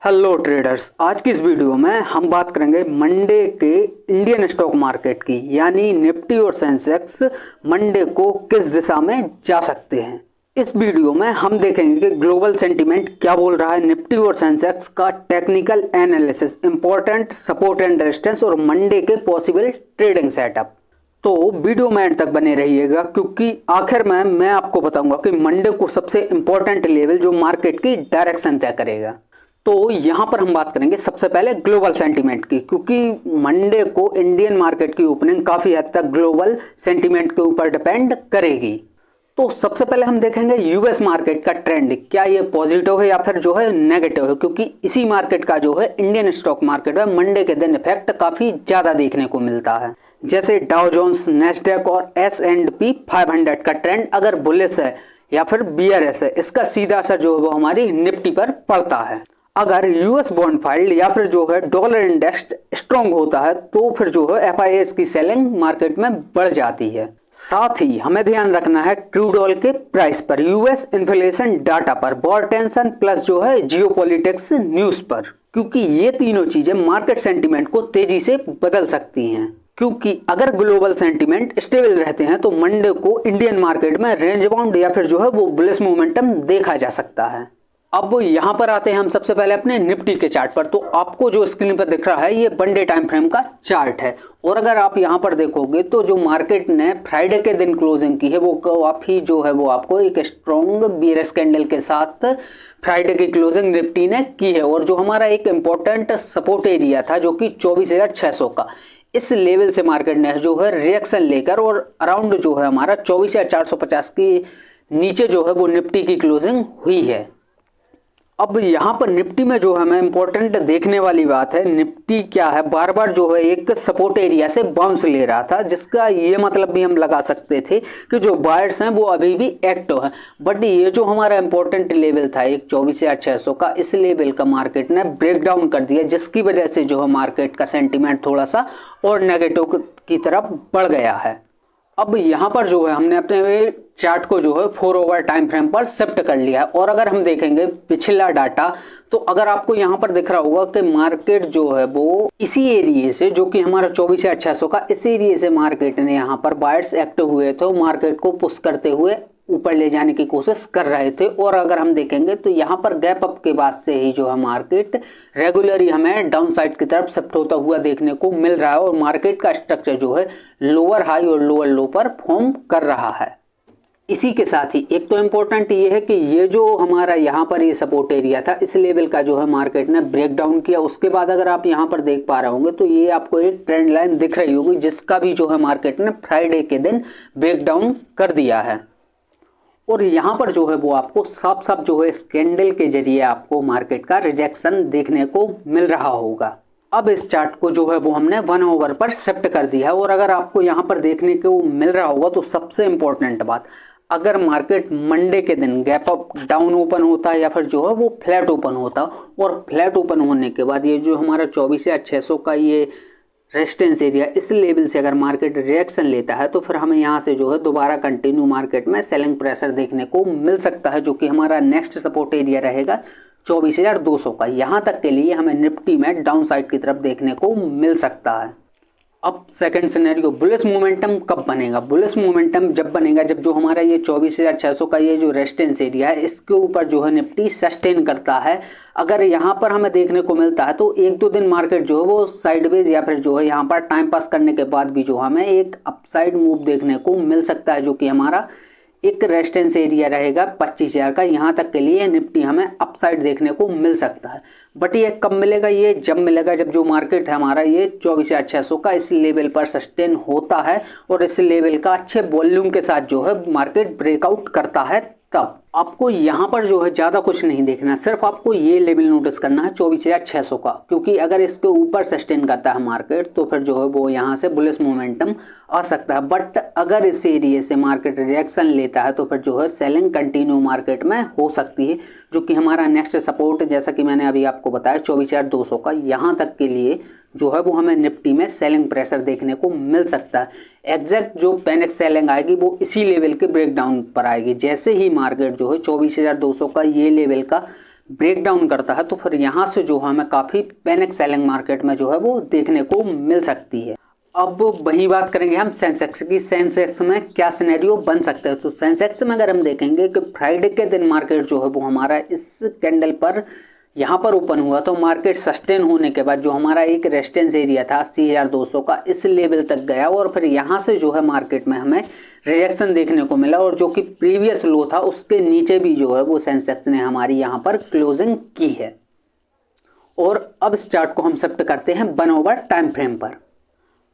Hello traders, आज की इस वीडियो में हम बात करेंगे मंडे के इंडियन स्टॉक मार्केट की, यानी निफ्टी और सेंसेक्स मंडे को किस दिशा में जा सकते हैं। इस वीडियो में हम देखेंगे कि ग्लोबल सेंटीमेंट क्या बोल रहा है, निफ्टी और सेंसेक्स का technical analysis, important support and resistance और मंडे के पॉसिबल ट्रेडिंग सेटअप। तो वीडियो में एंड तक बने रहिएगा, क्योंकि आखिर में मैं आपको बताऊंगा कि मंडे को सबसे इंपॉर्टेंट लेवल जो मार्केट की डायरेक्शन तय करेगा। तो यहां पर हम बात करेंगे सबसे पहले ग्लोबल सेंटीमेंट की, क्योंकि मंडे को इंडियन मार्केट की ओपनिंग काफी हद तक ग्लोबल सेंटीमेंट के ऊपर डिपेंड करेगी। तो सबसे पहले हम देखेंगे यूएस मार्केट का ट्रेंड, क्या ये पॉजिटिव है या फिर जो है नेगेटिव है, क्योंकि इसी मार्केट का जो है इंडियन स्टॉक मार्केट में मंडे के दिन इफेक्ट काफी ज्यादा देखने को मिलता है। जैसे डाउ जोन्स, नेस्डैक और S&P 500 का ट्रेंड अगर बुलिश है या फिर बियरिश है, इसका सीधा असर जो है वो हमारी निफ्टी पर पड़ता है। अगर यूएस बॉन्ड फाइल्ड या फिर जो है डॉलर इंडेक्स स्ट्रॉन्ग होता है तो फिर जो है FIAs की सेलिंग मार्केट में बढ़ जाती है। साथ ही हमें ध्यान रखना है क्रूड ऑयल के प्राइस पर, यूएस इन्फ्लेशन डाटा पर, वॉर टेंशन प्लस जो है जियोपॉलिटिक्स न्यूज पर, क्योंकि ये तीनों चीजें मार्केट सेंटीमेंट को तेजी से बदल सकती हैं। क्योंकि अगर ग्लोबल सेंटीमेंट स्टेबल रहते हैं तो मंडे को इंडियन मार्केट में रेंज बाउंड या फिर जो है वो बुलिश मोमेंटम देखा जा सकता है। अब यहां पर आते हैं हम सबसे पहले अपने निफ्टी के चार्ट पर। तो आपको जो स्क्रीन पर दिख रहा है ये वन डे टाइम फ्रेम का चार्ट है, और अगर आप यहां पर देखोगे तो जो मार्केट ने फ्राइडे के दिन क्लोजिंग की है वो काफी जो है वो आपको एक स्ट्रॉन्ग बीयरिश कैंडल के साथ फ्राइडे की क्लोजिंग निफ्टी ने की है। और जो हमारा एक इंपॉर्टेंट सपोर्ट एरिया था जो कि 24,600 का, इस लेवल से मार्केट ने जो है रिएक्शन लेकर और अराउंड जो है हमारा 24,450 के नीचे जो है वो निफ्टी की क्लोजिंग हुई है। अब यहाँ पर निफ्टी में जो हमें इंपॉर्टेंट देखने वाली बात है, निफ्टी क्या है, बार बार जो है एक सपोर्ट एरिया से बाउंस ले रहा था, जिसका ये मतलब भी हम लगा सकते थे कि जो बायर्स हैं वो अभी भी एक्टिव है। बट ये जो हमारा इंपॉर्टेंट लेवल था एक 24,600 का, इस लेवल का मार्केट ने ब्रेक डाउन कर दिया, जिसकी वजह से जो है मार्केट का सेंटीमेंट थोड़ा सा और नेगेटिव की तरफ बढ़ गया है। अब यहाँ पर जो है हमने अपने चार्ट को जो है 4 आवर टाइम फ्रेम पर शिफ्ट कर लिया है, और अगर हम देखेंगे पिछला डाटा तो अगर आपको यहाँ पर दिख रहा होगा कि मार्केट जो है वो इसी एरिया से, जो कि हमारा 24,600 का, इस एरिया से मार्केट ने यहाँ पर बायर्स एक्टिव हुए थे, मार्केट को पुश करते हुए ऊपर ले जाने की कोशिश कर रहे थे। और अगर हम देखेंगे तो यहाँ पर गैप अप के बाद से ही जो है मार्केट रेगुलरली हमें डाउन साइड की तरफ शिफ्ट होता हुआ देखने को मिल रहा है, और मार्केट का स्ट्रक्चर जो है लोअर हाई और लोअर लो पर फॉर्म कर रहा है। इसी के साथ ही एक तो इम्पोर्टेंट ये है कि ये जो हमारा यहाँ पर ये सपोर्ट एरिया था, इस लेवल का जो है मार्केट ने ब्रेक डाउन किया। उसके बाद अगर आप यहाँ पर देख पा रहे होंगे तो ये आपको एक ट्रेंड लाइन दिख रही होगी, जिसका भी जो है मार्केट ने फ्राइडे के दिन ब्रेक डाउन कर दिया है। और यहाँ पर जो है वो आपको साफ साफ जो है इस कैंडल के जरिए आपको मार्केट का रिजेक्शन देखने को मिल रहा होगा। अब इस चार्ट को जो है वो हमने 1 आवर पर शिफ्ट कर दिया है, और अगर आपको यहाँ पर देखने को मिल रहा होगा तो सबसे इंपॉर्टेंट बात, अगर मार्केट मंडे के दिन गैप अप डाउन ओपन होता है या फिर जो है वो फ्लैट ओपन होता, और फ्लैट ओपन होने के बाद ये जो हमारा 24,600 का ये रेजिस्टेंस एरिया, इस लेवल से अगर मार्केट रिएक्शन लेता है तो फिर हमें यहाँ से जो है दोबारा कंटिन्यू मार्केट में सेलिंग प्रेशर देखने को मिल सकता है, जो कि हमारा नेक्स्ट सपोर्ट एरिया रहेगा 24,200 का। यहाँ तक के लिए हमें निफ्टी में डाउन साइड की तरफ देखने को मिल सकता है। अब सेकंड सिनेरियो, बुलिश मोमेंटम कब बनेगा? बुलिश मोमेंटम जब बनेगा जब जो हमारा ये 24,600 का ये जो रेजिस्टेंस एरिया है, इसके ऊपर जो है निफ्टी सस्टेन करता है। अगर यहाँ पर हमें देखने को मिलता है तो 1-2 दिन मार्केट जो है वो साइडवेज या फिर जो है यहाँ पर टाइम पास करने के बाद भी जो हमें एक अपसाइड मूव देखने को मिल सकता है, जो कि हमारा एक रेजिस्टेंस एरिया रहेगा 25,000 का। यहाँ तक के लिए निफ्टी हमें अपसाइड देखने को मिल सकता है। बट ये कब मिलेगा? ये जब मिलेगा जब जो मार्केट है हमारा ये 24,600 का इस लेवल पर सस्टेन होता है, और इस लेवल का अच्छे वॉल्यूम के साथ जो है मार्केट ब्रेकआउट करता है। तब आपको यहाँ पर जो है ज़्यादा कुछ नहीं देखना, सिर्फ आपको ये लेवल नोटिस करना है 24,600 का, क्योंकि अगर इसके ऊपर सस्टेन करता है मार्केट तो फिर जो है वो यहाँ से बुलिश मोमेंटम आ सकता है। बट अगर इस एरिया से मार्केट रिएक्शन लेता है तो फिर जो है सेलिंग कंटिन्यू मार्केट में हो सकती है, जो कि हमारा नेक्स्ट सपोर्ट जैसा कि मैंने अभी आपको बताया 24,200 का, यहाँ तक के लिए जो है वो हमें निफ्टी में सेलिंग प्रेशर देखने को मिल सकता है। एग्जैक्ट जो पैनिक सेलिंग आएगी वो इसी लेवल के ब्रेकडाउन पर आएगी, जैसे ही मार्केट जो है 24,200 का ये लेवल का ब्रेक डाउन करता है तो फिर यहाँ से जो है हमें काफ़ी पैनिक सेलिंग मार्केट में जो है वो देखने को मिल सकती है। अब वही बात करेंगे हम सेंसेक्स की। सेंसेक्स में क्या सिनेरियो बन सकता है? तो सेंसेक्स में अगर हम देखेंगे कि फ्राइडे के दिन मार्केट जो है वो हमारा इस कैंडल पर यहाँ पर ओपन हुआ, तो मार्केट सस्टेन होने के बाद जो हमारा एक रेजिस्टेंस एरिया था 80,200 का, इस लेवल तक गया और फिर यहाँ से जो है मार्केट में हमें रिजेक्शन देखने को मिला और जो कि प्रीवियस लो था उसके नीचे भी जो है वो सेंसेक्स ने हमारी यहाँ पर क्लोजिंग की है। और अब इस चार्ट को हम शिफ्ट करते हैं 1 ओवर टाइम फ्रेम पर।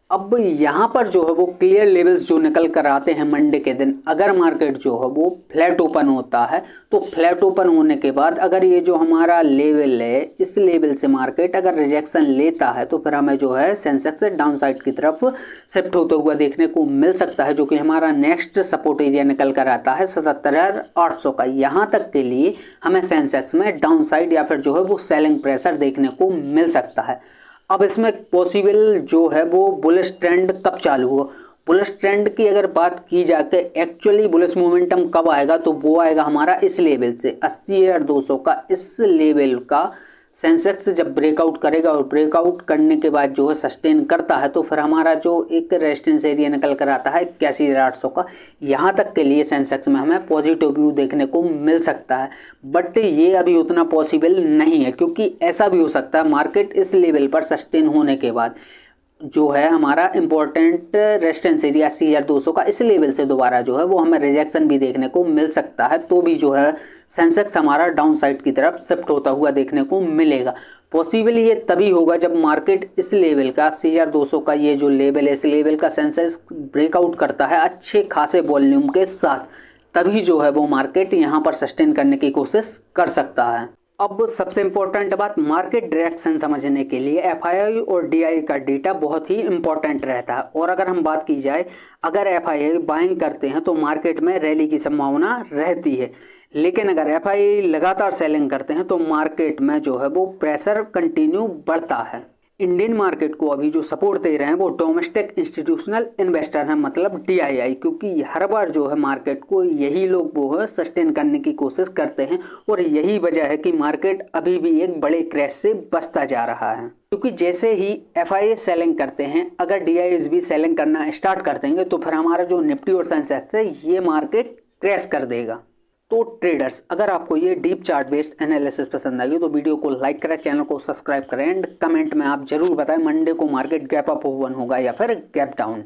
अब यहाँ पर जो है वो क्लियर लेवल्स जो निकल कर आते हैं मंडे के दिन, अगर मार्केट जो है वो फ्लैट ओपन होता है तो फ्लैट ओपन होने के बाद अगर ये जो हमारा लेवल है इस लेवल से मार्केट अगर रिजेक्शन लेता है तो फिर हमें जो है सेंसेक्स डाउन साइड की तरफ शिफ्ट होते हुआ देखने को मिल सकता है, जो कि हमारा नेक्स्ट सपोर्ट एरिया निकल कर आता है 77,800 का। यहाँ तक के लिए हमें सेंसेक्स में डाउन साइड या फिर जो है वो सेलिंग प्रेशर देखने को मिल सकता है। अब इसमें पॉसिबल जो है वो बुलिश ट्रेंड कब चालू हो? बुलिश ट्रेंड की अगर बात की जाए एक्चुअली बुलिश मोमेंटम कब आएगा, तो वो आएगा हमारा इस लेवल से 80,200 का। इस लेवल का सेंसेक्स जब ब्रेकआउट करेगा और ब्रेकआउट करने के बाद जो है सस्टेन करता है तो फिर हमारा जो एक रेजिस्टेंस एरिया निकल कर आता है 81,800 का, यहाँ तक के लिए सेंसेक्स में हमें पॉजिटिव व्यू देखने को मिल सकता है। बट ये अभी उतना पॉसिबल नहीं है, क्योंकि ऐसा भी हो सकता है मार्केट इस लेवल पर सस्टेन होने के बाद जो है हमारा इंपॉर्टेंट रेजिस्टेंस एरिया 80,200 का इस लेवल से दोबारा जो है वो हमें रिजेक्शन भी देखने को मिल सकता है, तो भी जो है सेंसेक्स हमारा डाउन साइड की तरफ शिफ्ट होता हुआ देखने को मिलेगा। पॉसिबल ये तभी होगा जब मार्केट इस लेवल का 80,200 का ये जो लेवल है इस लेवल का सेंसेक्स ब्रेकआउट करता है अच्छे खासे वॉल्यूम के साथ, तभी जो है वो मार्केट यहाँ पर सस्टेन करने की कोशिश कर सकता है। अब सबसे इंपॉर्टेंट बात, मार्केट डायरेक्शन समझने के लिए एफआईआई और डीआई का डेटा बहुत ही इंपॉर्टेंट रहता है। और अगर हम बात की जाए, अगर एफआईआई बाइंग करते हैं तो मार्केट में रैली की संभावना रहती है, लेकिन अगर एफआईआई लगातार सेलिंग करते हैं तो मार्केट में जो है वो प्रेशर कंटिन्यू बढ़ता है। इंडियन मार्केट को अभी जो सपोर्ट दे रहे हैं वो डोमेस्टिक इंस्टीट्यूशनल इन्वेस्टर हैं, मतलब डीआईआई, क्योंकि हर बार जो है मार्केट को यही लोग वो है सस्टेन करने की कोशिश करते हैं और यही वजह है कि मार्केट अभी भी एक बड़े क्रैश से बचता जा रहा है। क्योंकि जैसे ही एफआईआई सेलिंग करते हैं, अगर डीआईआई भी सेलिंग करना स्टार्ट कर देंगे तो फिर हमारा जो निफ्टी और सेंसेक्स है ये मार्केट क्रैश कर देगा। तो ट्रेडर्स, अगर आपको ये डीप चार्ट बेस्ड एनालिसिस पसंद आई तो वीडियो को लाइक करें, चैनल को सब्सक्राइब करें एंड कमेंट में आप जरूर बताएं मंडे को मार्केट गैप अप ओपन होगा या फिर गैप डाउन।